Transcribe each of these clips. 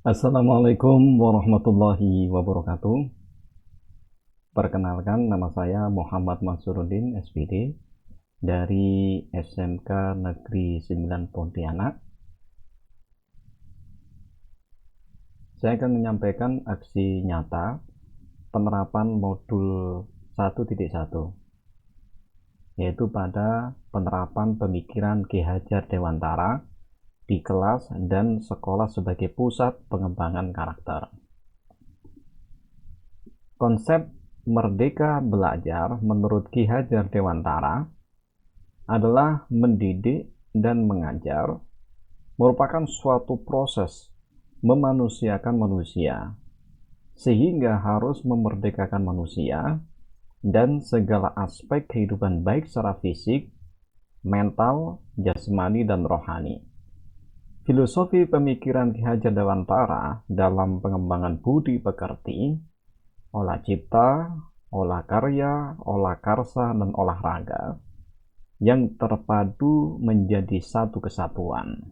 Assalamualaikum warahmatullahi wabarakatuh. Perkenalkan, nama saya Muhammad Mansuruddin, SPD, dari SMK Negeri 9 Pontianak. Saya akan menyampaikan aksi nyata penerapan modul 1.1, yaitu pada penerapan pemikiran Ki Hajar Dewantara di kelas dan sekolah sebagai pusat pengembangan karakter. Konsep merdeka belajar menurut Ki Hajar Dewantara adalah mendidik dan mengajar merupakan suatu proses memanusiakan manusia, sehingga harus memerdekakan manusia dan segala aspek kehidupan baik secara fisik, mental, jasmani, dan rohani. Filosofi pemikiran Ki Hajar Dewantara dalam pengembangan budi pekerti, olah cipta, olah karya, olah karsa, dan olahraga yang terpadu menjadi satu kesatuan.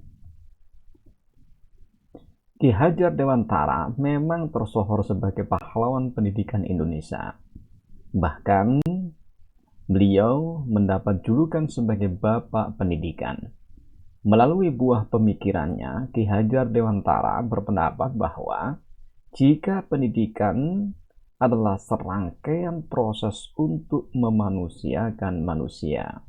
Ki Hajar Dewantara memang tersohor sebagai pahlawan pendidikan Indonesia. Bahkan beliau mendapat julukan sebagai Bapak Pendidikan. Melalui buah pemikirannya, Ki Hajar Dewantara berpendapat bahwa jika pendidikan adalah serangkaian proses untuk memanusiakan manusia,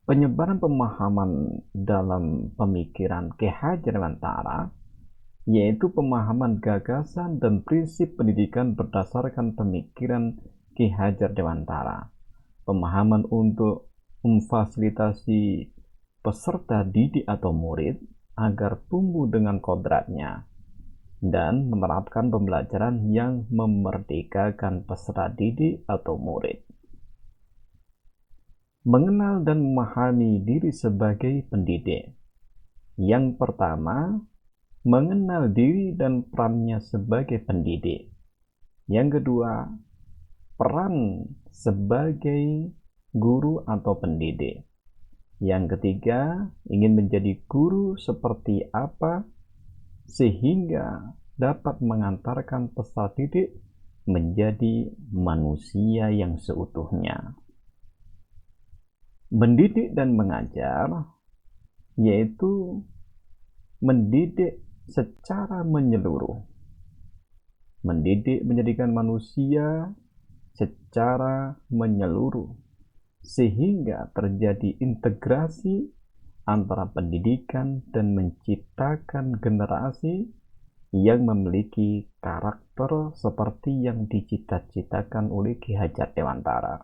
penyebaran pemahaman dalam pemikiran Ki Hajar Dewantara yaitu pemahaman gagasan dan prinsip pendidikan berdasarkan pemikiran Ki Hajar Dewantara. Pemahaman untuk memfasilitasi peserta didik atau murid agar tumbuh dengan kodratnya dan menerapkan pembelajaran yang memerdekakan peserta didik atau murid. Mengenal dan memahami diri sebagai pendidik. Yang pertama, mengenal diri dan perannya sebagai pendidik. Yang kedua, peran sebagai guru atau pendidik. Yang ketiga, ingin menjadi guru seperti apa sehingga dapat mengantarkan peserta didik menjadi manusia yang seutuhnya. Mendidik dan mengajar yaitu mendidik secara menyeluruh. Mendidik menjadikan manusia secara menyeluruh sehingga terjadi integrasi antara pendidikan dan menciptakan generasi yang memiliki karakter seperti yang dicita-citakan oleh Ki Hajar Dewantara.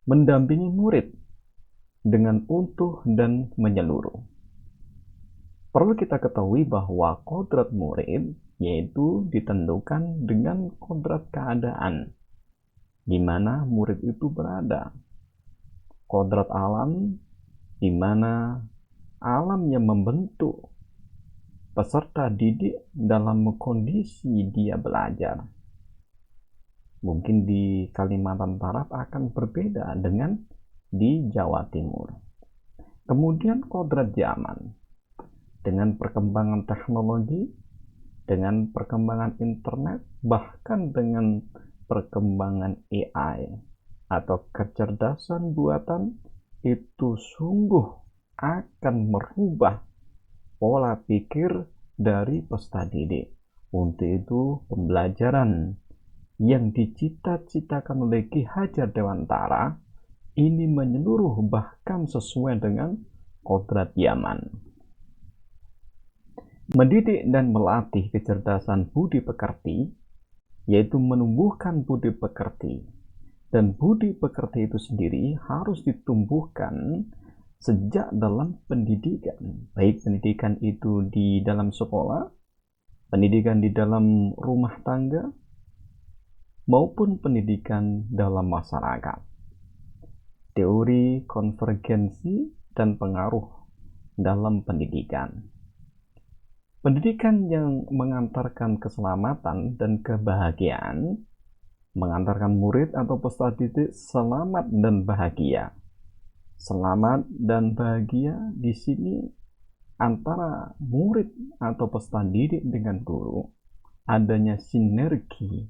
Mendampingi murid dengan utuh dan menyeluruh. Perlu kita ketahui bahwa kodrat murid yaitu ditentukan dengan kodrat keadaan di mana murid itu berada. Kodrat alam di mana alam yang membentuk peserta didik dalam kondisi dia belajar. Mungkin di Kalimantan Barat akan berbeda dengan di Jawa Timur. Kemudian kodrat zaman. Dengan perkembangan teknologi, dengan perkembangan internet, bahkan dengan perkembangan AI atau kecerdasan buatan, itu sungguh akan merubah pola pikir dari peserta didik. Untuk itu, pembelajaran yang dicita-citakan oleh Ki Hajar Dewantara ini menyeluruh bahkan sesuai dengan kodrat zaman. Mendidik dan melatih kecerdasan budi pekerti yaitu menumbuhkan budi pekerti, dan budi pekerti itu sendiri harus ditumbuhkan sejak dalam pendidikan, baik pendidikan itu di dalam sekolah, pendidikan di dalam rumah tangga, maupun pendidikan dalam masyarakat. Teori konvergensi dan pengaruh dalam pendidikan. Pendidikan yang mengantarkan keselamatan dan kebahagiaan, mengantarkan murid atau peserta didik selamat dan bahagia. Selamat dan bahagia di sini antara murid atau peserta didik dengan guru, adanya sinergi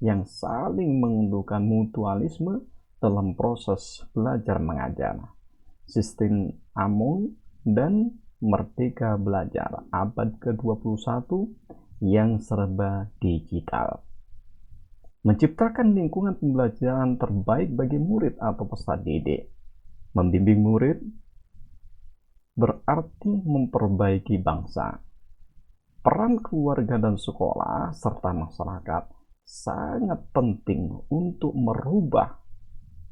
yang saling menguntungkan mutualisme dalam proses belajar mengajar. Sistem AMON dan Merdeka Belajar abad ke-21 yang serba digital. Menciptakan lingkungan pembelajaran terbaik bagi murid atau peserta didik. Membimbing murid berarti memperbaiki bangsa. Peran keluarga dan sekolah serta masyarakat sangat penting untuk merubah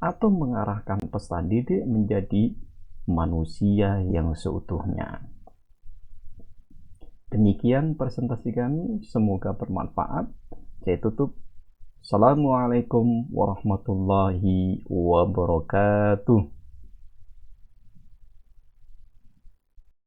atau mengarahkan peserta didik menjadi manusia yang seutuhnya. Demikian presentasi kami, semoga bermanfaat. Saya tutup. Assalamualaikum warahmatullahi wabarakatuh.